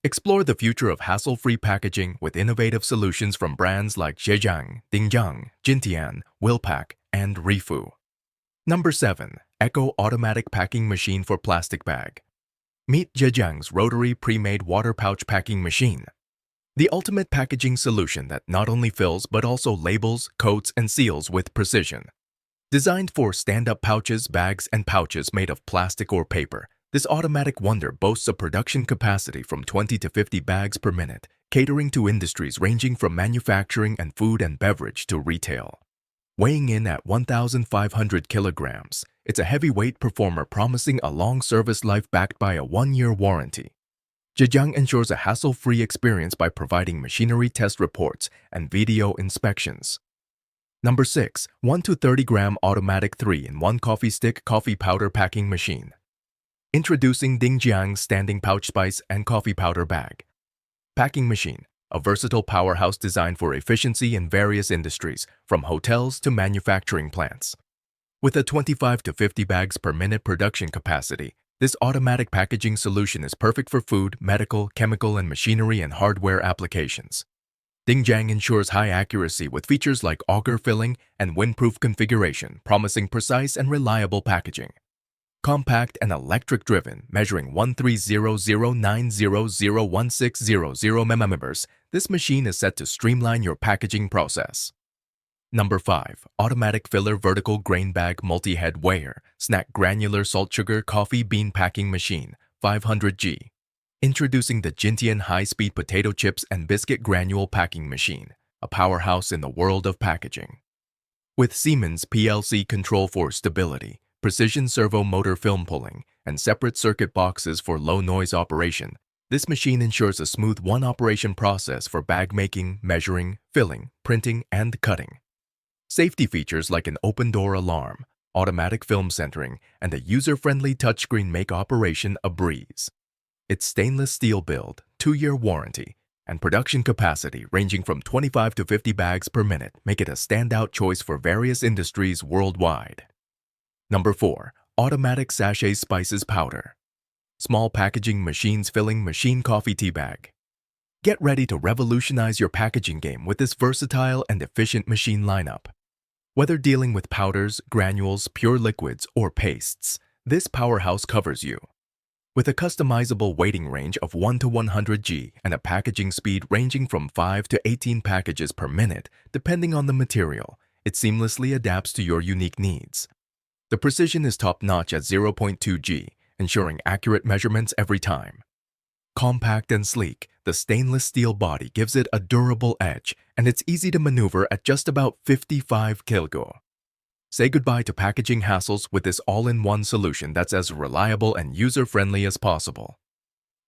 Explore the future of hassle-free packaging with innovative solutions from brands like Zhejiang, Dingjiang, Jintian, Willpack, and Rifu. Number 7. Eco Automatic Packing Machine for Plastic Bag. Meet Zhejiang's rotary pre-made water pouch packing machine. The ultimate packaging solution that not only fills but also labels, coats, and seals with precision. Designed for stand-up pouches, bags, and pouches made of plastic or paper, this automatic wonder boasts a production capacity from 20 to 50 bags per minute, catering to industries ranging from manufacturing and food and beverage to retail. Weighing in at 1,500 kilograms, it's a heavyweight performer promising a long service life backed by a 1-year warranty. Zhejiang ensures a hassle-free experience by providing machinery test reports and video inspections. Number 6. 1 to 30 gram automatic 3-in-1 coffee stick coffee powder packing machine. Introducing Dingjiang's standing pouch spice and coffee powder bag packing machine, a versatile powerhouse designed for efficiency in various industries, from hotels to manufacturing plants. With a 25 to 50 bags per minute production capacity, this automatic packaging solution is perfect for food, medical, chemical, and machinery and hardware applications. Dingjiang ensures high accuracy with features like auger filling and windproof configuration, promising precise and reliable packaging. Compact and electric-driven, measuring 13009001600 mm, this machine is set to streamline your packaging process. Number 5. Automatic Filler Vertical Grain Bag Multi-Head Weigher Snack Granular Salt Sugar Coffee Bean Packing Machine 500G. Introducing the Jintian High-Speed Potato Chips and Biscuit Granule Packing Machine, a powerhouse in the world of packaging. With Siemens PLC control for stability, precision servo motor film pulling, and separate circuit boxes for low-noise operation, this machine ensures a smooth one-operation process for bag making, measuring, filling, printing, and cutting. Safety features like an open-door alarm, automatic film centering, and a user-friendly touchscreen make operation a breeze. Its stainless steel build, 2-year warranty, and production capacity ranging from 25 to 50 bags per minute make it a standout choice for various industries worldwide. Number 4. Automatic Sachet Spices Powder. Small packaging machines filling machine coffee tea bag. Get ready to revolutionize your packaging game with this versatile and efficient machine lineup. Whether dealing with powders, granules, pure liquids, or pastes, this powerhouse covers you. With a customizable weighting range of 1 to 100 G and a packaging speed ranging from 5 to 18 packages per minute, depending on the material, it seamlessly adapts to your unique needs. The precision is top-notch at 0.2 G, ensuring accurate measurements every time. Compact and sleek, the stainless steel body gives it a durable edge, and it's easy to maneuver at just about 55 kg. Say goodbye to packaging hassles with this all-in-one solution that's as reliable and user-friendly as possible.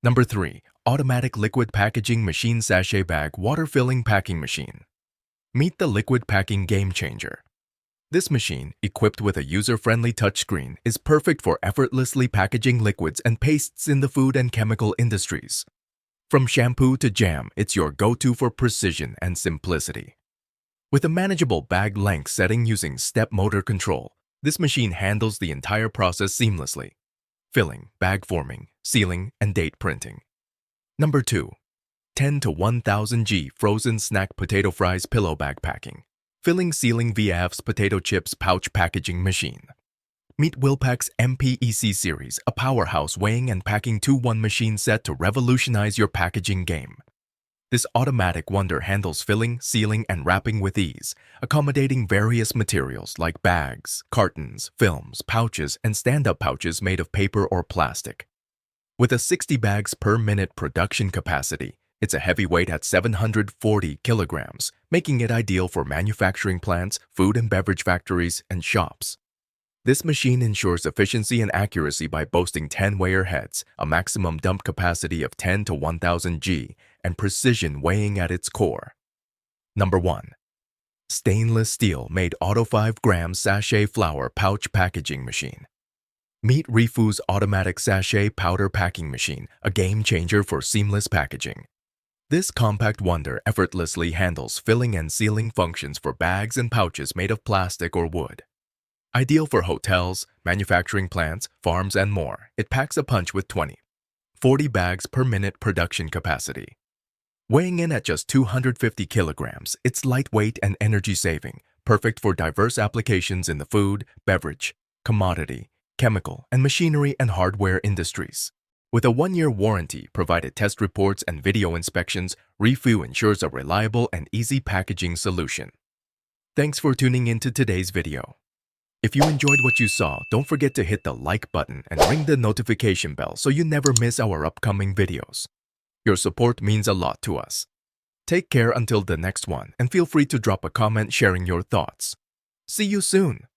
Number 3. Automatic Liquid Packaging Machine Sachet Bag Water Filling Packing Machine. Meet the liquid packing game changer. This machine, equipped with a user-friendly touchscreen, is perfect for effortlessly packaging liquids and pastes in the food and chemical industries. From shampoo to jam, it's your go-to for precision and simplicity. With a manageable bag length setting using step motor control, this machine handles the entire process seamlessly. Filling, bag forming, sealing, and date printing. Number 2. 10 to 1000 G Frozen Snack Potato Fries Pillow Bag Packing. Filling Sealing VF's Potato Chips Pouch Packaging Machine. Meet Willpack's MPEC series, a powerhouse weighing and packing 2-1 machine set to revolutionize your packaging game. This automatic wonder handles filling, sealing, and wrapping with ease, accommodating various materials like bags, cartons, films, pouches, and stand-up pouches made of paper or plastic. With a 60 bags per minute production capacity, it's a heavyweight at 740 kilograms, making it ideal for manufacturing plants, food and beverage factories, and shops. This machine ensures efficiency and accuracy by boasting 10 weigher heads, a maximum dump capacity of 10 to 1000 G, and precision weighing at its core. Number 1. Stainless steel made Auto 5 gram Sachet Flour Pouch Packaging Machine. Meet Rifu's Automatic Sachet Powder Packing Machine, a game changer for seamless packaging. This compact wonder effortlessly handles filling and sealing functions for bags and pouches made of plastic or wood. Ideal for hotels, manufacturing plants, farms, and more, it packs a punch with 20, 40 bags per minute production capacity. Weighing in at just 250 kilograms, it's lightweight and energy-saving, perfect for diverse applications in the food, beverage, commodity, chemical, and machinery and hardware industries. With a 1-year warranty, provided test reports and video inspections, Refu ensures a reliable and easy packaging solution. Thanks for tuning into today's video. If you enjoyed what you saw, don't forget to hit the like button and ring the notification bell so you never miss our upcoming videos. Your support means a lot to us. Take care until the next one and feel free to drop a comment sharing your thoughts. See you soon!